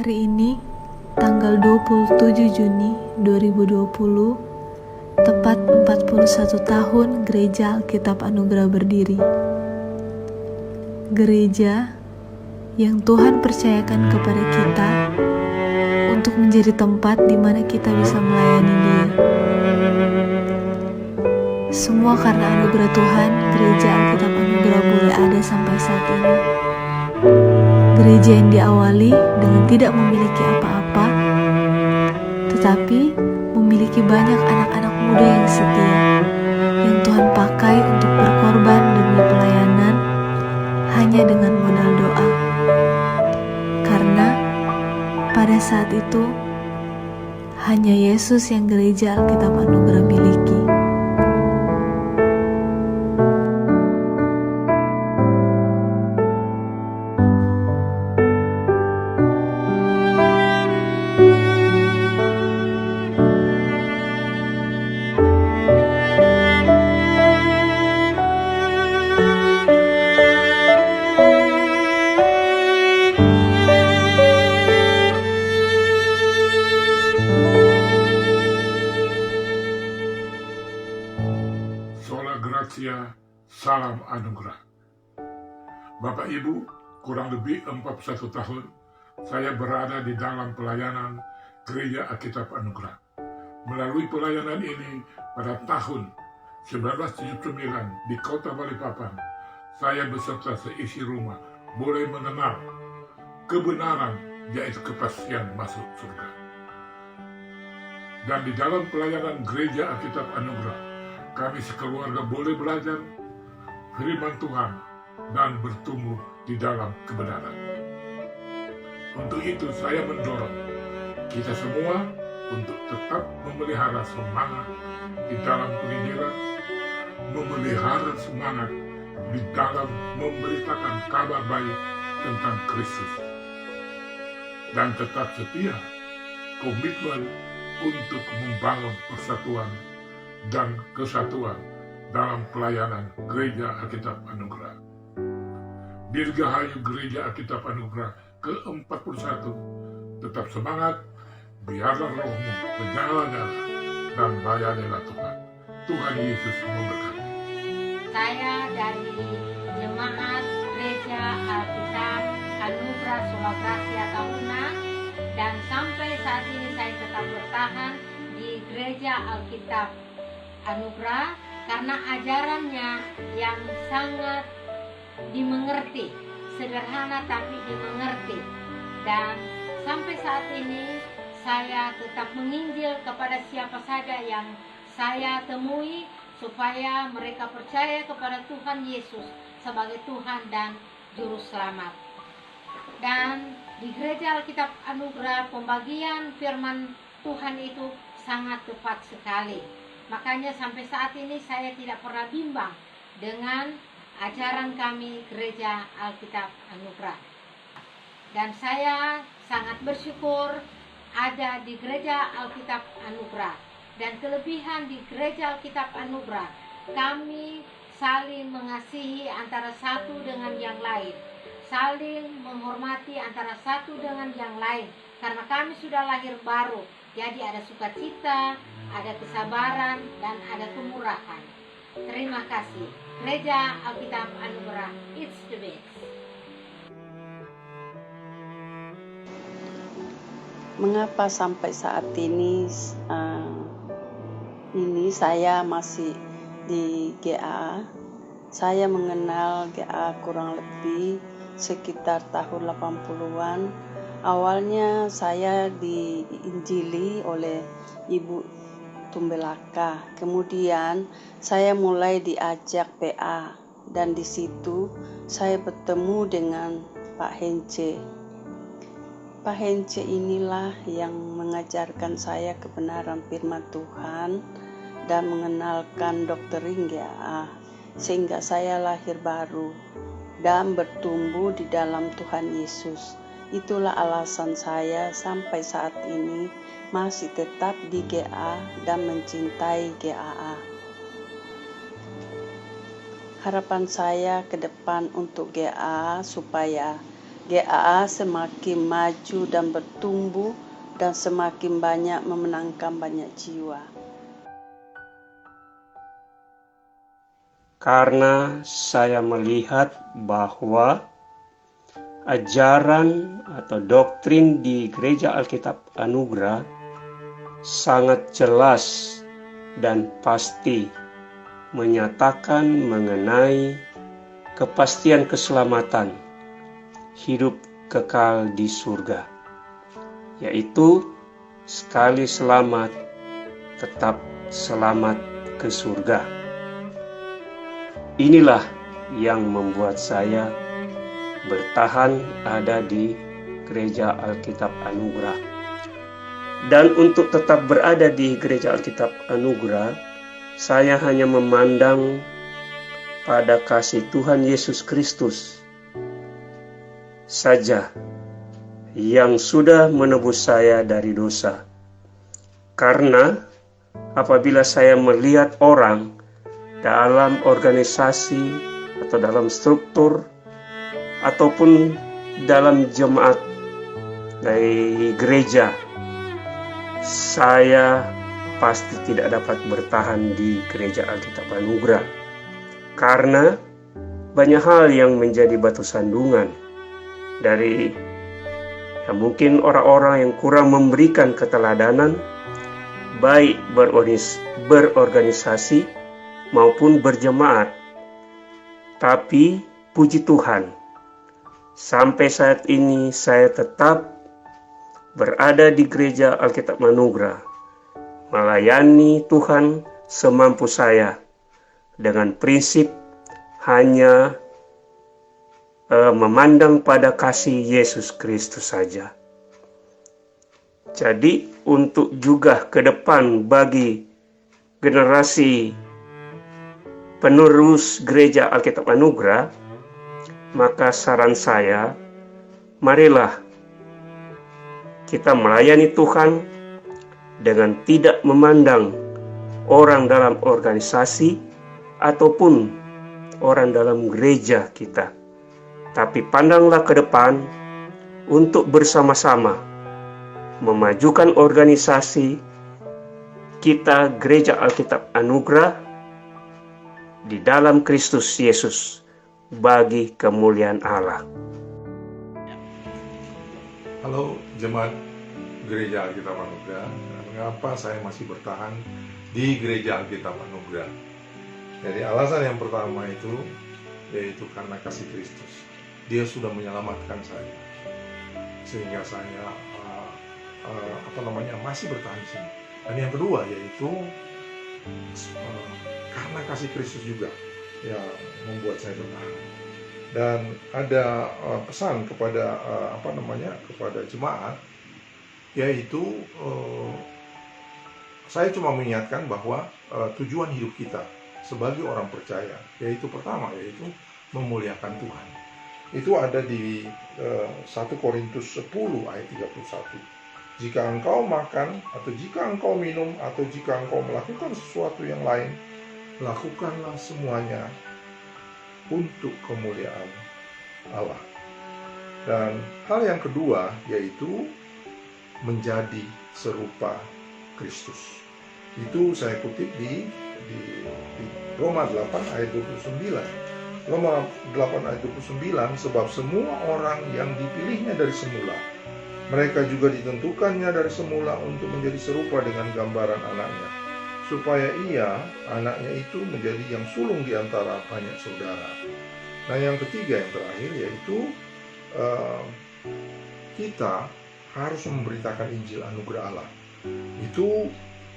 Hari ini, tanggal 27 Juni 2020, tepat 41 tahun Gereja Alkitab Anugerah berdiri. Gereja yang Tuhan percayakan kepada kita untuk menjadi tempat di mana kita bisa melayani Dia. Semua karena anugerah Tuhan, Gereja Alkitab Anugerah boleh ada sampai saat ini. Gereja yang diawali dengan tidak memiliki apa-apa, tetapi memiliki banyak anak-anak muda yang setia, yang Tuhan pakai untuk berkorban demi pelayanan hanya dengan modal doa. Karena pada saat itu, hanya Yesus yang Gereja Alkitab Anugerah miliki. Sola Gratia, salam anugerah. Bapak Ibu, kurang lebih 41 tahun saya berada di dalam pelayanan Gereja Alkitab Anugerah. Melalui pelayanan ini pada tahun 1979 di kota Balikpapan, saya beserta seisi rumah boleh mengenal kebenaran, yaitu kepastian masuk surga. Dan di dalam pelayanan Gereja Alkitab Anugerah, kami sekeluarga boleh belajar firman Tuhan dan bertumbuh di dalam kebenaran. Untuk itu saya mendorong kita semua untuk tetap memelihara semangat di dalam penginjilan, memelihara semangat di dalam memberitakan kabar baik tentang Kristus, dan tetap setia komitmen untuk membangun persatuan dan kesatuan dalam pelayanan Gereja Alkitab Anugerah. Dirgahayu Gereja Alkitab Anugerah ke-41, tetap semangat, biarlah rohmu menyala-nyala, dan layanilah Tuhan. Tuhan Yesus memberkati. Saya dari Jemaat Gereja Alkitab Anugerah Sola Gratia Tahuna, dan sampai saat ini saya tetap bertahan di Gereja Alkitab Anugerah karena ajarannya yang sangat dimengerti, sederhana tapi dimengerti. Dan sampai saat ini saya tetap menginjil kepada siapa saja yang saya temui supaya mereka percaya kepada Tuhan Yesus sebagai Tuhan dan Juru Selamat. Dan di Gereja Alkitab Anugerah pembagian firman Tuhan itu sangat tepat sekali. Makanya sampai saat ini saya tidak pernah bimbang dengan ajaran kami Gereja Alkitab Anugerah. Dan saya sangat bersyukur ada di Gereja Alkitab Anugerah. Dan kelebihan di Gereja Alkitab Anugerah, kami saling mengasihi antara satu dengan yang lain, saling menghormati antara satu dengan yang lain, karena kami sudah lahir baru. Jadi ada sukacita, ada kesabaran, dan ada kemurahan. Terima kasih. Gereja Alkitab Anugerah, it's the best. Mengapa sampai saat ini saya masih di GA? Saya mengenal GA kurang lebih sekitar tahun 80-an. Awalnya saya diinjili oleh Ibu Tumbelaka. Kemudian saya mulai diajak PA, dan di situ saya bertemu dengan Pak Hence. Pak Hence inilah yang mengajarkan saya kebenaran firman Tuhan dan mengenalkan doktrin GA, sehingga saya lahir baru dan bertumbuh di dalam Tuhan Yesus. Itulah alasan saya sampai saat ini masih tetap di GA dan mencintai GAA. Harapan saya ke depan untuk GA supaya GAA semakin maju dan bertumbuh dan semakin banyak memenangkan banyak jiwa. Karena saya melihat bahwa ajaran atau doktrin di Gereja Alkitab Anugerah sangat jelas dan pasti menyatakan mengenai kepastian keselamatan hidup kekal di surga, yaitu sekali selamat tetap selamat ke surga. Inilah yang membuat saya bertahan ada di Gereja Alkitab Anugerah. Dan untuk tetap berada di Gereja Alkitab Anugerah, saya hanya memandang pada kasih Tuhan Yesus Kristus saja yang sudah menebus saya dari dosa. Karena apabila saya melihat orang dalam organisasi atau dalam struktur ataupun dalam jemaat dari gereja, saya pasti tidak dapat bertahan di Gereja Alkitab Anugerah karena banyak hal yang menjadi batu sandungan dari mungkin orang-orang yang kurang memberikan keteladanan baik berorganisasi maupun berjemaat. Tapi puji Tuhan, sampai saat ini saya tetap berada di Gereja Alkitab Anugerah, melayani Tuhan semampu saya dengan prinsip hanya memandang pada kasih Yesus Kristus saja. Jadi untuk juga ke depan bagi generasi penerus Gereja Alkitab Anugerah, maka saran saya, marilah kita melayani Tuhan dengan tidak memandang orang dalam organisasi ataupun orang dalam gereja kita. Tapi pandanglah ke depan untuk bersama-sama memajukan organisasi kita Gereja Alkitab Anugerah di dalam Kristus Yesus bagi kemuliaan Allah. Halo jemaat Gereja Alkitab Anugerah, mengapa saya masih bertahan di Gereja Alkitab Anugerah? Jadi alasan yang pertama itu yaitu karena kasih Kristus. Dia sudah menyelamatkan saya sehingga saya masih bertahan di sini. Dan yang kedua yaitu karena kasih Kristus juga yang membuat saya bertahan. Dan ada pesan kepada kepada jemaat, yaitu saya cuma mengingatkan bahwa tujuan hidup kita sebagai orang percaya yaitu pertama yaitu memuliakan Tuhan. Itu ada di 1 Korintus 10 ayat 31. Jika engkau makan atau jika engkau minum atau jika engkau melakukan sesuatu yang lain, lakukanlah semuanya untuk kemuliaan Allah. Dan hal yang kedua yaitu menjadi serupa Kristus. Itu saya kutip di Roma 8 ayat 29. Roma 8 ayat 29, sebab semua orang yang dipilihnya dari semula, mereka juga ditentukannya dari semula untuk menjadi serupa dengan gambaran anaknya, supaya ia, anaknya itu menjadi yang sulung di antara banyak saudara. Nah yang ketiga, yang terakhir, yaitu kita harus memberitakan Injil Anugerah Allah. Itu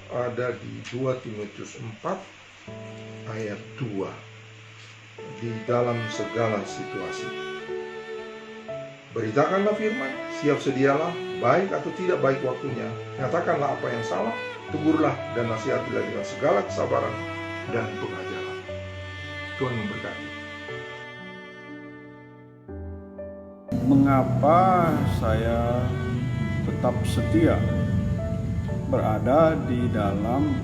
ada di 2 Timotius 4 ayat 2. Di dalam segala situasi, beritakanlah firman, siap sedialah, baik atau tidak baik waktunya, nyatakanlah apa yang salah, tegurlah dan nasihatilah dengan segala kesabaran dan pengajaran. Tuhan memberkati. Mengapa saya tetap setia berada di dalam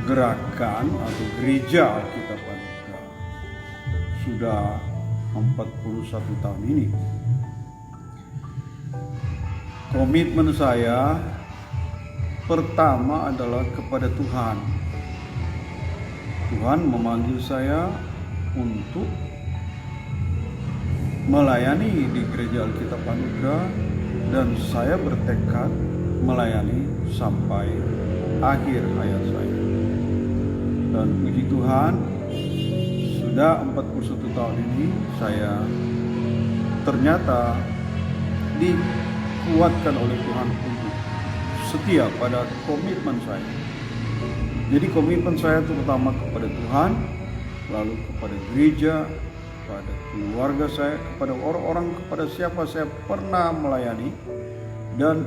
gerakan atau Gereja Alkitab Anugerah sudah 41 tahun ini? Komitmen saya pertama adalah kepada Tuhan. Tuhan memanggil saya untuk melayani di Gereja Alkitab Anugerah, dan saya bertekad melayani sampai akhir hayat saya. Dan puji Tuhan, sudah 41 tahun ini saya ternyata dikuatkan oleh Tuhan untuk setia pada komitmen saya. Jadi komitmen saya terutama kepada Tuhan, lalu kepada gereja, kepada keluarga saya, kepada orang-orang, kepada siapa saya pernah melayani, dan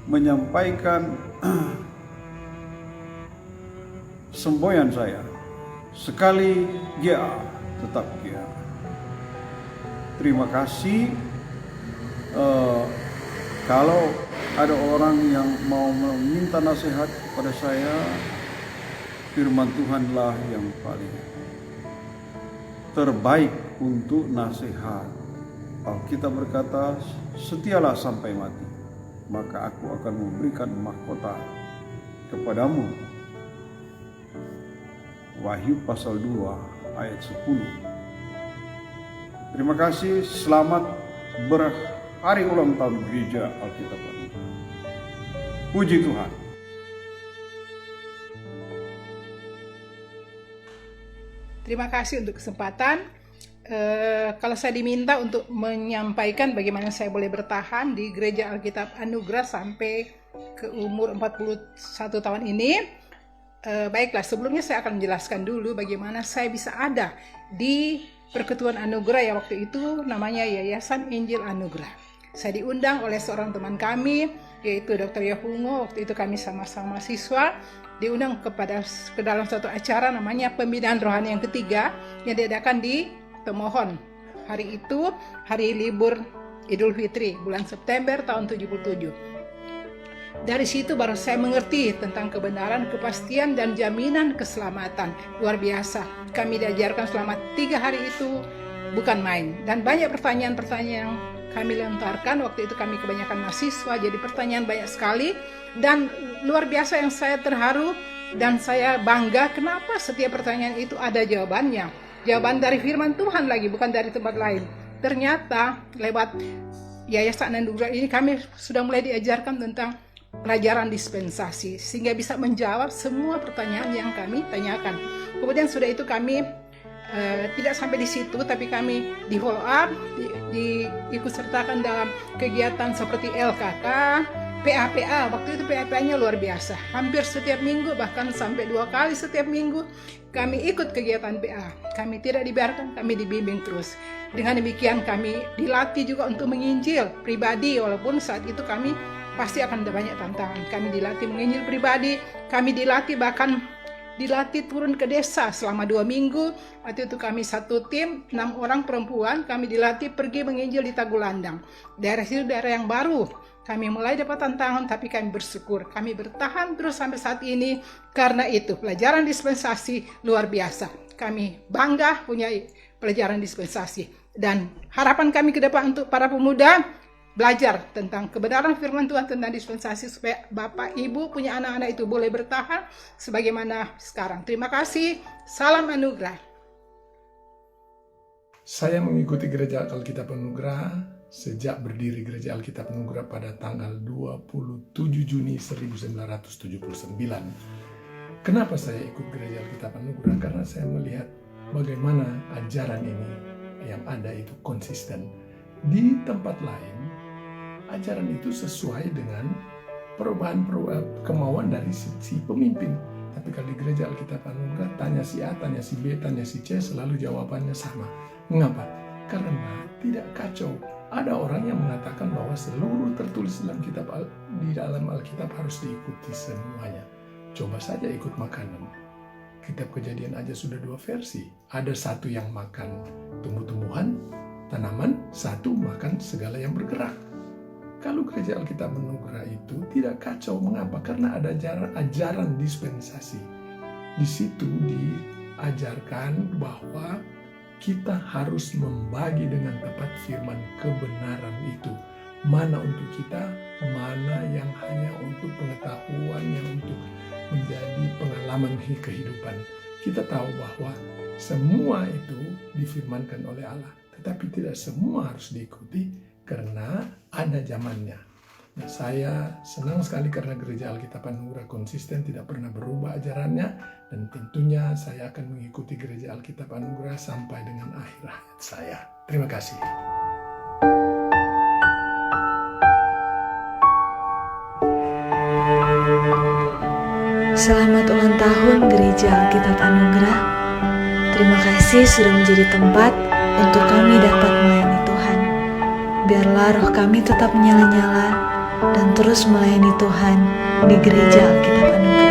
menyampaikan semboyan saya, sekali GA tetap GA. Terima kasih. Kalau ada orang yang mau meminta nasihat kepada saya, firman Tuhanlah yang paling terbaik untuk nasihat. Alkitab berkata, setialah sampai mati, maka aku akan memberikan mahkota kepadamu. Wahyu pasal 2 ayat 10. Terima kasih, selamat berhari ulang tahun Gereja Alkitab Anugerah. Puji Tuhan. Terima kasih untuk kesempatan. Kalau saya diminta untuk menyampaikan bagaimana saya boleh bertahan di Gereja Alkitab Anugerah sampai ke umur 41 tahun ini, baiklah, sebelumnya saya akan menjelaskan dulu bagaimana saya bisa ada di Persekutuan Anugerah yang waktu itu namanya Yayasan Injil Anugerah. Saya diundang oleh seorang teman kami, yaitu Dr. Yahungo. Waktu itu kami sama-sama siswa, diundang ke dalam suatu acara namanya Pembinaan Rohani yang ketiga yang diadakan di Temohon. Hari itu hari libur Idul Fitri bulan September tahun 77. Dari situ baru saya mengerti tentang kebenaran, kepastian, dan jaminan keselamatan. Luar biasa. Kami diajarkan selama 3 hari itu bukan main. Dan banyak pertanyaan-pertanyaan yang kami lontarkan. Waktu itu kami kebanyakan mahasiswa, jadi pertanyaan banyak sekali. Dan luar biasa yang saya terharu dan saya bangga kenapa setiap pertanyaan itu ada jawabannya. Jawaban dari firman Tuhan lagi, bukan dari tempat lain. Ternyata lewat Yayasan Anugerah ini kami sudah mulai diajarkan tentang pelajaran dispensasi, sehingga bisa menjawab semua pertanyaan yang kami tanyakan. Kemudian sudah itu kami tidak sampai di situ, tapi kami di follow up, diikut sertakan dalam kegiatan seperti LKK, PA. Waktu itu PA-nya luar biasa. Hampir setiap minggu, bahkan sampai 2 kali setiap minggu kami ikut kegiatan PA. Kami tidak dibiarkan, kami dibimbing terus. Dengan demikian kami dilatih juga untuk menginjil pribadi, walaupun saat itu kami pasti akan ada banyak tantangan. Kami dilatih menginjil pribadi, kami dilatih bahkan turun ke desa selama 2 minggu. Waktu itu kami satu tim, 6 orang perempuan, kami dilatih pergi menginjil di Tagulandang. Daerah itu daerah yang baru. Kami mulai dapat tantangan, tapi kami bersyukur. Kami bertahan terus sampai saat ini. Karena itu, pelajaran dispensasi luar biasa. Kami bangga punya pelajaran dispensasi. Dan harapan kami ke depan untuk para pemuda, belajar tentang kebenaran firman Tuhan tentang dispensasi supaya Bapak Ibu punya anak-anak itu boleh bertahan sebagaimana sekarang. Terima kasih. Salam anugerah. Saya mengikuti Gereja Alkitab Anugerah sejak berdiri Gereja Alkitab Anugerah pada tanggal 27 Juni 1979. Kenapa saya ikut Gereja Alkitab Anugerah? Karena saya melihat bagaimana ajaran ini yang ada itu konsisten. Di tempat lain, ajaran itu sesuai dengan perubahan kemauan dari si pemimpin. Tapi kalau di Gereja Alkitab Anugerah, tanya si A, tanya si B, tanya si C, selalu jawabannya sama. Mengapa? Karena tidak kacau. Ada orang yang mengatakan bahwa seluruh tertulis di dalam Alkitab harus diikuti semuanya. Coba saja ikut makanan. Kitab Kejadian aja sudah 2 versi. Ada satu yang makan tumbuh-tumbuhan, tanaman, satu makan segala yang bergerak. Kalau Gereja Alkitab Anugerah itu tidak kacau. Mengapa? Karena ada ajaran dispensasi. Di situ diajarkan bahwa kita harus membagi dengan tepat firman kebenaran itu. mana untuk kita, mana yang hanya untuk pengetahuan, yang untuk menjadi pengalaman kehidupan. Kita tahu bahwa semua itu difirmankan oleh Allah, tetapi tidak semua harus diikuti karena ada zamannya. Nah, saya senang sekali karena Gereja Alkitab Anugerah konsisten tidak pernah berubah ajarannya, dan tentunya saya akan mengikuti Gereja Alkitab Anugerah sampai dengan akhir hayat saya. Terima kasih. Selamat ulang tahun Gereja Alkitab Anugerah. Terima kasih sudah menjadi tempat untuk kami dapat melayani Tuhan. Biarlah roh kami tetap menyala-nyala dan terus melayani Tuhan di Gereja Alkitab Anugerah.